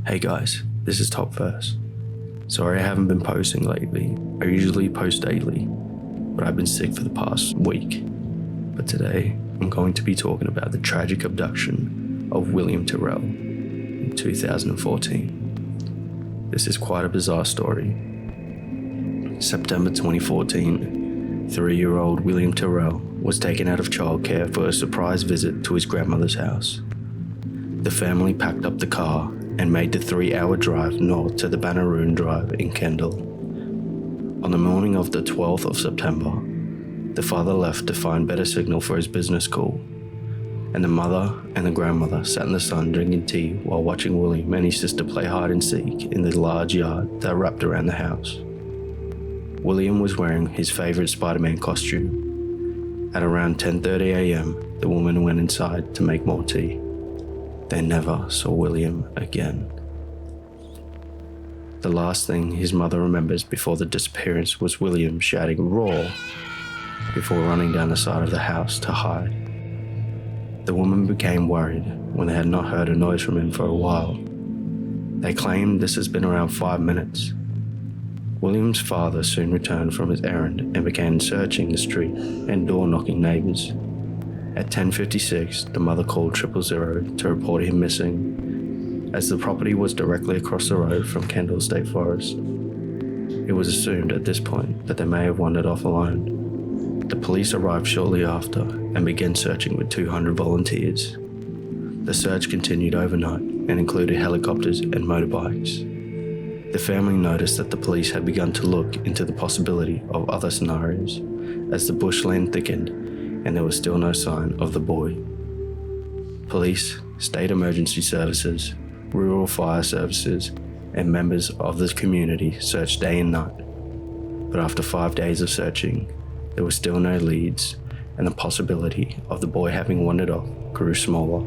Hey guys, this is TopVerse. Sorry I haven't been posting lately. I usually post daily, but I've been sick for the past week. But today, I'm going to be talking about the tragic abduction of William Tyrrell in 2014. This is quite a bizarre story. September 2014, 3-year-old William Tyrrell was taken out of childcare for a surprise visit to his grandmother's house. The family packed up the car and made the 3-hour drive north to the Banneroon Drive in Kendall. On the morning of the 12th of September, the father left to find better signal for his business call, and the mother and the grandmother sat in the sun drinking tea while watching William and his sister play hide and seek in the large yard that wrapped around the house. William was wearing his favorite Spider-Man costume. At around 10:30 a.m., the woman went inside to make more tea. They never saw William again. The last thing his mother remembers before the disappearance was William shouting "Roar!" before running down the side of the house to hide. The woman became worried when they had not heard a noise from him for a while. They claimed this has been around 5 minutes. William's father soon returned from his errand and began searching the street and door-knocking neighbors. At 10:56, the mother called 000 to report him missing, as the property was directly across the road from Kendall State Forest. It was assumed at this point that they may have wandered off alone. The police arrived shortly after and began searching with 200 volunteers. The search continued overnight and included helicopters and motorbikes. The family noticed that the police had begun to look into the possibility of other scenarios as the bushland thickened and there was still no sign of the boy. Police, state emergency services, rural fire services, and members of the community searched day and night. But after 5 days of searching, there were still no leads, and the possibility of the boy having wandered off grew smaller.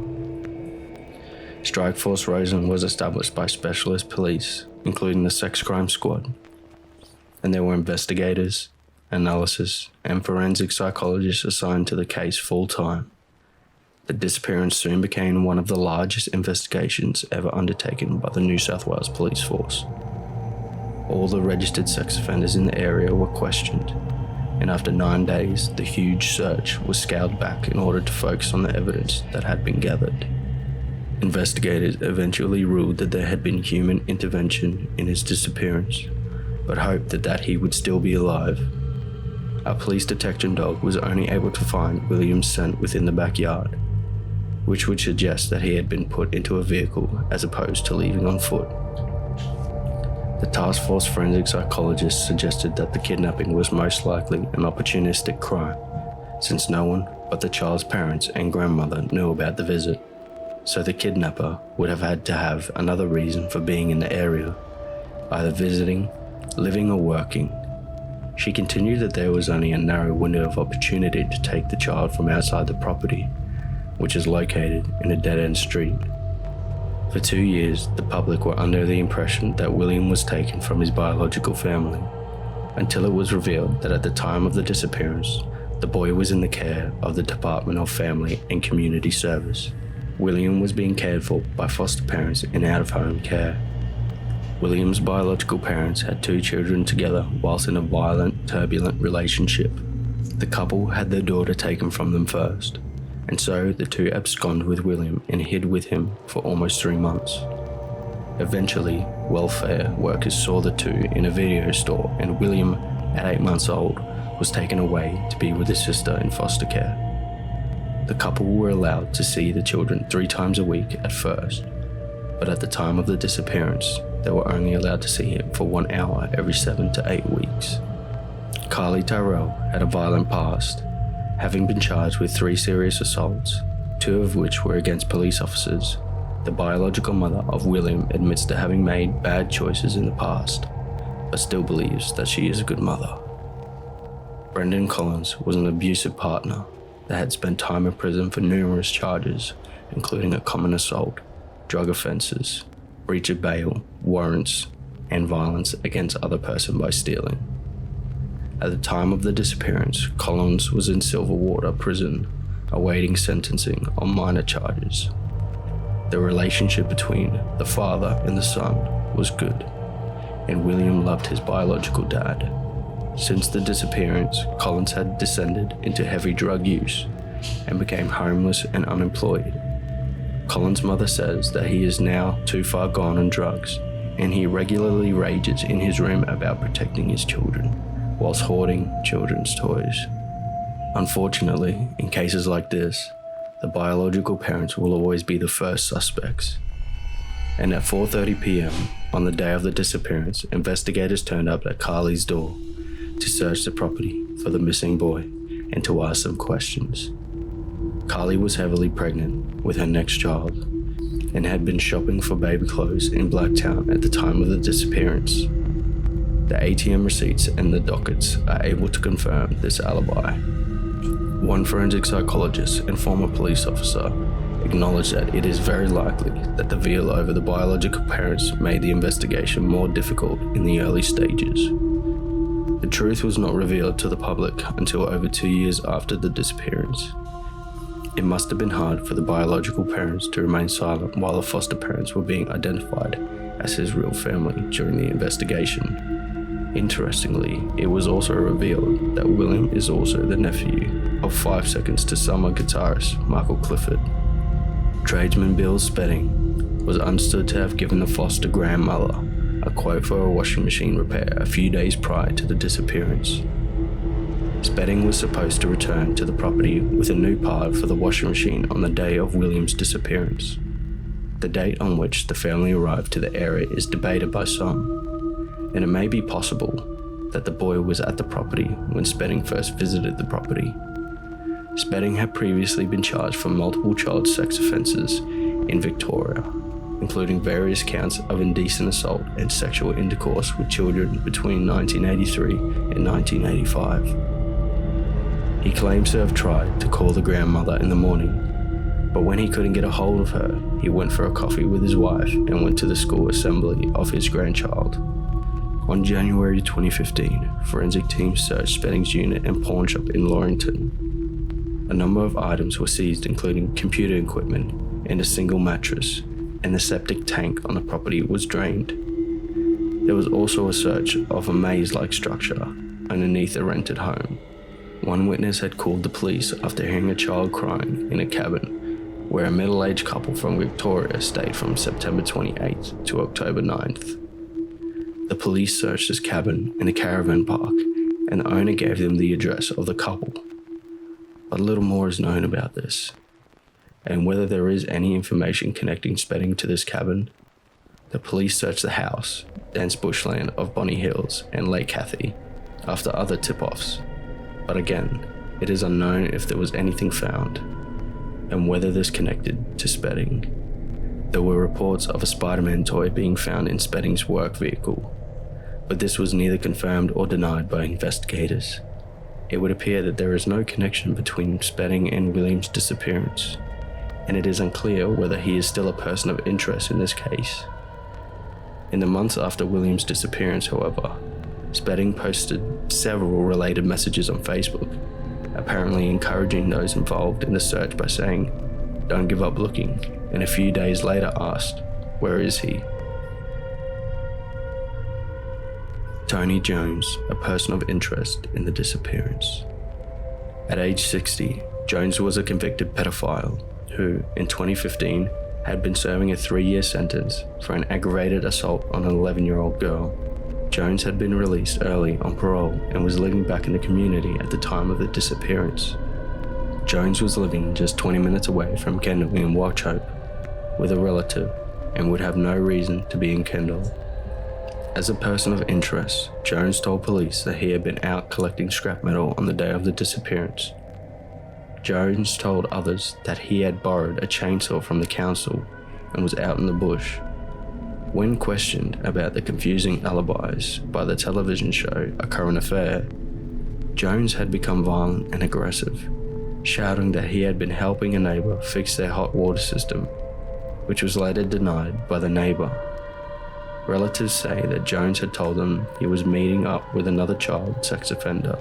Strike Force Rosen was established by specialist police, including the Sex Crime Squad, and there were investigators, analysis, and forensic psychologists assigned to the case full-time. The disappearance soon became one of the largest investigations ever undertaken by the New South Wales Police Force. All the registered sex offenders in the area were questioned, and after 9 days, the huge search was scaled back in order to focus on the evidence that had been gathered. Investigators eventually ruled that there had been human intervention in his disappearance, but hoped that he would still be alive. A police detection dog was only able to find William's scent within the backyard, which would suggest that he had been put into a vehicle as opposed to leaving on foot. The task force forensic psychologist suggested that the kidnapping was most likely an opportunistic crime, since no one but the child's parents and grandmother knew about the visit. So the kidnapper would have had to have another reason for being in the area, either visiting, living, or working. She continued that there was only a narrow window of opportunity to take the child from outside the property, which is located in a dead-end street. For 2 years, the public were under the impression that William was taken from his biological family, until it was revealed that at the time of the disappearance, the boy was in the care of the Department of Family and Community Service. William was being cared for by foster parents in out-of-home care. William's biological parents had 2 children together whilst in a violent, turbulent relationship. The couple had their daughter taken from them first, and so the 2 absconded with William and hid with him for almost 3 months. Eventually, welfare workers saw the 2 in a video store, and William, at 8 months old, was taken away to be with his sister in foster care. The couple were allowed to see the children 3 times a week at first, but at the time of the disappearance, they were only allowed to see him for 1 hour every 7 to 8 weeks. Carly Tyrrell had a violent past, having been charged with 3 serious assaults, 2 of which were against police officers. The biological mother of William admits to having made bad choices in the past, but still believes that she is a good mother. Brendan Collins was an abusive partner that had spent time in prison for numerous charges, including a common assault, drug offences, breach of bail, warrants, and violence against other person by stealing. At the time of the disappearance, Collins was in Silverwater Prison, awaiting sentencing on minor charges. The relationship between the father and the son was good, and William loved his biological dad. Since the disappearance, Collins had descended into heavy drug use and became homeless and unemployed. Collins' mother says that he is now too far gone on drugs, and he regularly rages in his room about protecting his children, whilst hoarding children's toys. Unfortunately, in cases like this, the biological parents will always be the first suspects. And at 4:30 p.m. on the day of the disappearance, investigators turned up at Carly's door to search the property for the missing boy and to ask some questions. Carly was heavily pregnant with her next child and had been shopping for baby clothes in Blacktown at the time of the disappearance. The ATM receipts and the dockets are able to confirm this alibi. One forensic psychologist and former police officer acknowledged that it is very likely that the veil over the biological parents made the investigation more difficult in the early stages. The truth was not revealed to the public until over 2 years after the disappearance. It must have been hard for the biological parents to remain silent while the foster parents were being identified as his real family during the investigation. Interestingly, it was also revealed that William is also the nephew of 5 Seconds to Summer guitarist Michael Clifford. Tradesman Bill Spedding was understood to have given the foster grandmother a quote for a washing machine repair a few days prior to the disappearance. Spedding was supposed to return to the property with a new part for the washing machine on the day of William's disappearance. The date on which the family arrived to the area is debated by some, and it may be possible that the boy was at the property when Spedding first visited the property. Spedding had previously been charged for multiple child sex offences in Victoria, including various counts of indecent assault and sexual intercourse with children between 1983 and 1985. He claims to have tried to call the grandmother in the morning, but when he couldn't get a hold of her, he went for a coffee with his wife and went to the school assembly of his grandchild. On January 2015, forensic teams searched Spedding's unit and pawn shop in Laurington. A number of items were seized, including computer equipment and a single mattress, and the septic tank on the property was drained. There was also a search of a maze-like structure underneath a rented home. One witness had called the police after hearing a child crying in a cabin where a middle-aged couple from Victoria stayed from September 28th to October 9th. The police searched this cabin in a caravan park, and the owner gave them the address of the couple. But little more is known about this, and whether there is any information connecting Spedding to this cabin. The police searched the house, dense bushland of Bonny Hills and Lake Cathy after other tip-offs. But again, it is unknown if there was anything found, and whether this connected to Spedding. There were reports of a Spider-Man toy being found in Spedding's work vehicle, but this was neither confirmed or denied by investigators. It would appear that there is no connection between Spedding and William's disappearance, and it is unclear whether he is still a person of interest in this case. In the months after William's disappearance, however, Spedding posted several related messages on Facebook, apparently encouraging those involved in the search by saying, "Don't give up looking," and a few days later asked, "Where is he?" Tony Jones, a person of interest in the disappearance. At age 60, Jones was a convicted pedophile who, in 2015, had been serving a 3-year sentence for an aggravated assault on an 11-year-old girl. Jones had been released early on parole and was living back in the community at the time of the disappearance. Jones was living just 20 minutes away from Kendall in Wauchope with a relative and would have no reason to be in Kendall. As a person of interest, Jones told police that he had been out collecting scrap metal on the day of the disappearance. Jones told others that he had borrowed a chainsaw from the council and was out in the bush. When questioned about the confusing alibis by the television show A Current Affair, Jones had become violent and aggressive, shouting that he had been helping a neighbour fix their hot water system, which was later denied by the neighbour. Relatives say that Jones had told them he was meeting up with another child sex offender,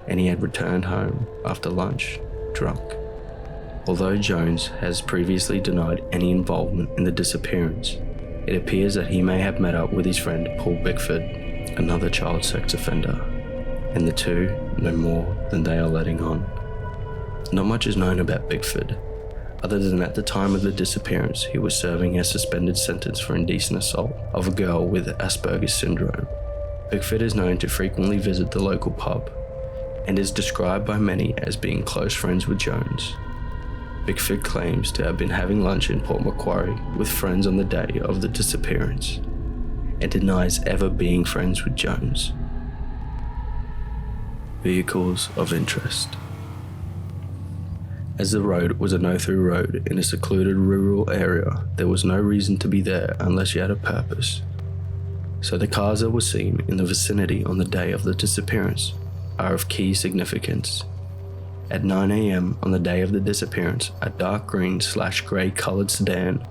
and he had returned home after lunch, drunk. Although Jones has previously denied any involvement in the disappearance, it appears that he may have met up with his friend Paul Bickford, another child sex offender, and the two know more than they are letting on. Not much is known about Bickford, other than at the time of the disappearance he was serving a suspended sentence for indecent assault of a girl with Asperger's syndrome. Bickford is known to frequently visit the local pub, and is described by many as being close friends with Jones. Bickford claims to have been having lunch in Port Macquarie with friends on the day of the disappearance, and denies ever being friends with Jones. Vehicles of interest. As the road was a no-through road in a secluded rural area, there was no reason to be there unless you had a purpose. So the cars that were seen in the vicinity on the day of the disappearance are of key significance. At 9 a.m. on the day of the disappearance, a dark green/grey coloured sedan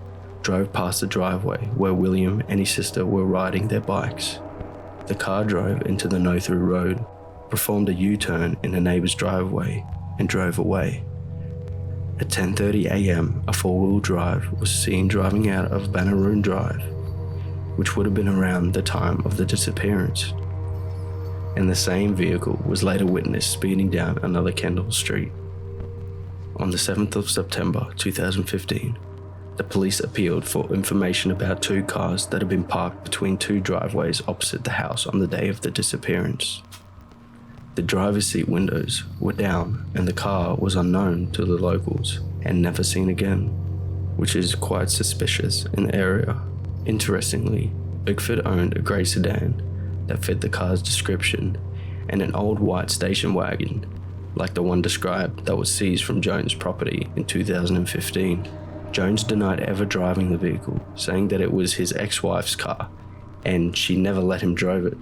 drove past the driveway where William and his sister were riding their bikes. The car drove into the no-through road, performed a U-turn in a neighbour's driveway, and drove away. At 10:30 a.m, a four-wheel drive was seen driving out of Banneroon Drive, which would have been around the time of the disappearance, and the same vehicle was later witnessed speeding down another Kendall Street. On the 7th of September 2015, the police appealed for information about two cars that had been parked between two driveways opposite the house on the day of the disappearance. The driver's seat windows were down and the car was unknown to the locals and never seen again, which is quite suspicious in the area. Interestingly, Bickford owned a grey sedan that fit the car's description, and an old white station wagon, like the one described that was seized from Jones' property in 2015. Jones denied ever driving the vehicle, saying that it was his ex-wife's car and she never let him drive it.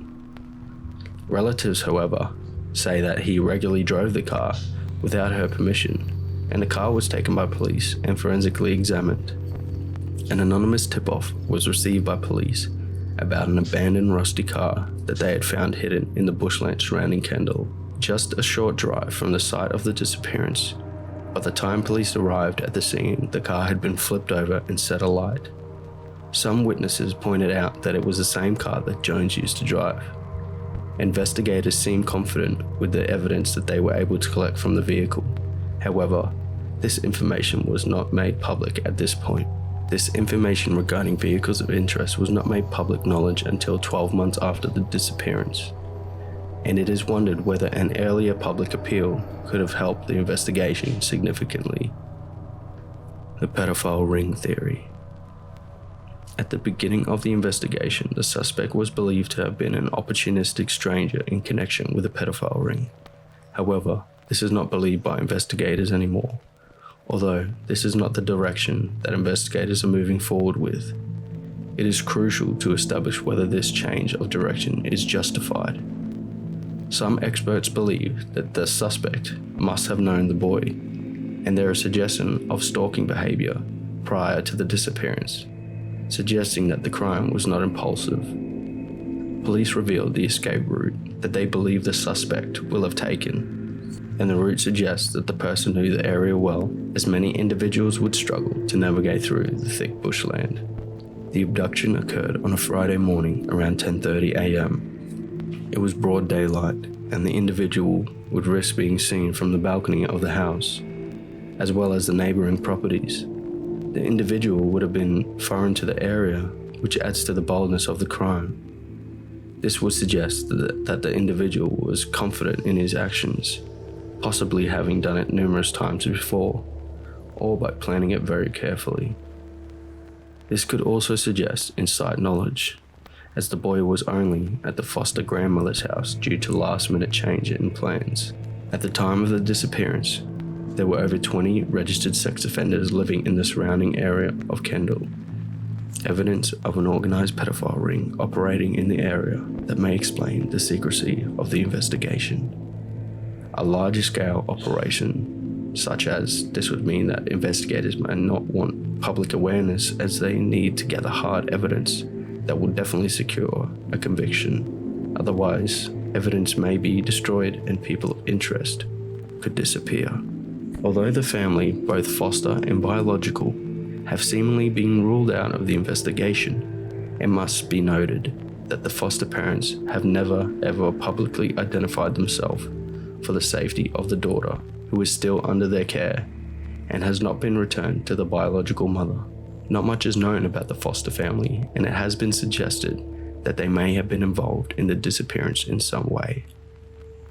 Relatives, however, say that he regularly drove the car without her permission, and the car was taken by police and forensically examined. An anonymous tip-off was received by police about an abandoned rusty car that they had found hidden in the bushland surrounding Kendall, just a short drive from the site of the disappearance. By the time police arrived at the scene, the car had been flipped over and set alight. Some witnesses pointed out that it was the same car that Jones used to drive. Investigators seemed confident with the evidence that they were able to collect from the vehicle. However, this information was not made public at this point. This information regarding vehicles of interest was not made public knowledge until 12 months after the disappearance, and it is wondered whether an earlier public appeal could have helped the investigation significantly. The pedophile ring theory. At the beginning of the investigation, the suspect was believed to have been an opportunistic stranger in connection with a pedophile ring. However, this is not believed by investigators anymore, although this is not the direction that investigators are moving forward with. It is crucial to establish whether this change of direction is justified. Some experts believe that the suspect must have known the boy, and there is suggestion of stalking behavior prior to the disappearance, suggesting that the crime was not impulsive. Police revealed the escape route that they believe the suspect will have taken, and the route suggests that the person knew the area well, as many individuals would struggle to navigate through the thick bushland. The abduction occurred on a Friday morning around 10:30 a.m. It was broad daylight, and the individual would risk being seen from the balcony of the house, as well as the neighbouring properties. The individual would have been foreign to the area, which adds to the boldness of the crime. This would suggest that the individual was confident in his actions, possibly having done it numerous times before, or by planning it very carefully. This could also suggest inside knowledge, as the boy was only at the foster grandmother's house due to last-minute change in plans. At the time of the disappearance, there were over 20 registered sex offenders living in the surrounding area of Kendall. Evidence of an organised pedophile ring operating in the area that may explain the secrecy of the investigation. A larger scale operation such as this would mean that investigators may not want public awareness, as they need to gather hard evidence that will definitely secure a conviction. Otherwise, evidence may be destroyed and people of interest could disappear. Although the family, both foster and biological, have seemingly been ruled out of the investigation, it must be noted that the foster parents have never ever publicly identified themselves for the safety of the daughter, who is still under their care and has not been returned to the biological mother. Not much is known about the foster family, and it has been suggested that they may have been involved in the disappearance in some way.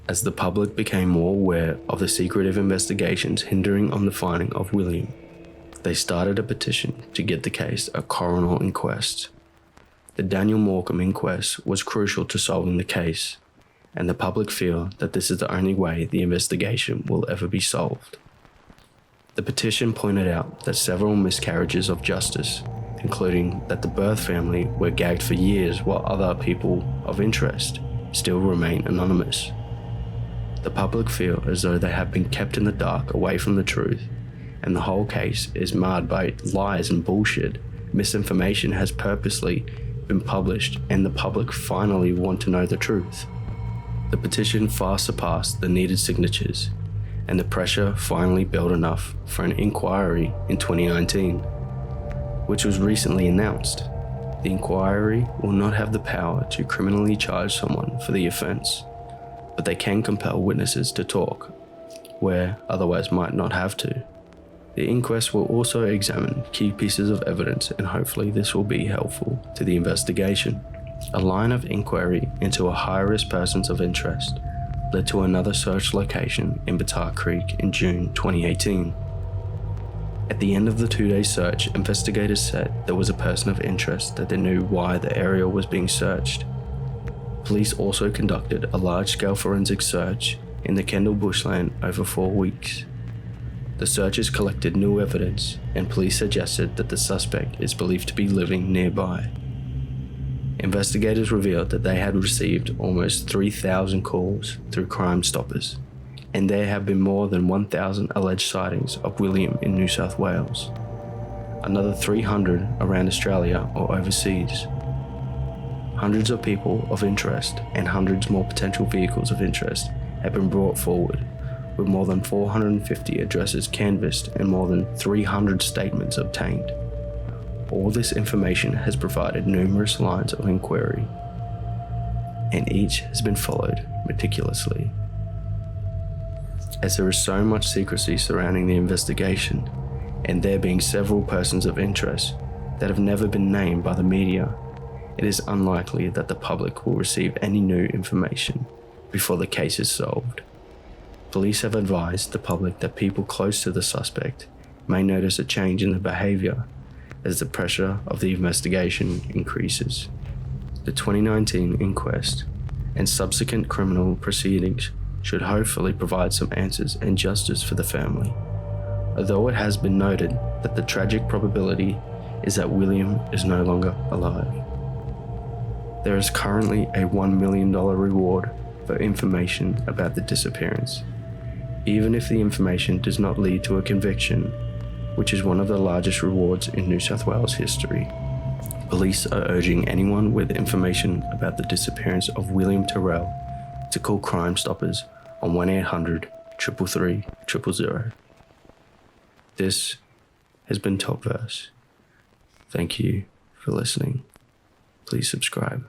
As the public became more aware of the secretive investigations hindering on the finding of William, they started a petition to get the case a coroner inquest. The Daniel Morcombe inquest was crucial to solving the case, and the public feel that this is the only way the investigation will ever be solved. The petition pointed out that several miscarriages of justice, including that the birth family were gagged for years while other people of interest still remain anonymous. The public feel as though they have been kept in the dark away from the truth, and the whole case is marred by lies and bullshit. Misinformation has purposely been published, and the public finally want to know the truth. The petition far surpassed the needed signatures, and the pressure finally built enough for an inquiry in 2019, which was recently announced. The inquiry will not have the power to criminally charge someone for the offense, but they can compel witnesses to talk, where otherwise might not have to. The inquest will also examine key pieces of evidence, and hopefully this will be helpful to the investigation. A line of inquiry into a high-risk persons of interest led to another search location in Batar Creek in June 2018. At the end of the 2-day search, investigators said there was a person of interest that they knew why the area was being searched. Police also conducted a large-scale forensic search in the Kendall bushland over 4 weeks. The searchers collected new evidence, and police suggested that the suspect is believed to be living nearby. Investigators revealed that they had received almost 3,000 calls through Crime Stoppers, and there have been more than 1,000 alleged sightings of William in New South Wales, another 300 around Australia or overseas. Hundreds of people of interest and hundreds more potential vehicles of interest have been brought forward, with more than 450 addresses canvassed and more than 300 statements obtained. All this information has provided numerous lines of inquiry, and each has been followed meticulously. As there is so much secrecy surrounding the investigation, and there being several persons of interest that have never been named by the media, it is unlikely that the public will receive any new information before the case is solved. Police have advised the public that people close to the suspect may notice a change in the behavior as the pressure of the investigation increases. The 2019 inquest and subsequent criminal proceedings should hopefully provide some answers and justice for the family, although it has been noted that the tragic probability is that William is no longer alive. There is currently a $1 million reward for information about the disappearance, even if the information does not lead to a conviction, which is one of the largest rewards in New South Wales history. Police are urging anyone with information about the disappearance of William Tyrrell to call Crime Stoppers on 1-800-333-000. This has been TopVerse. Thank you for listening. Please subscribe.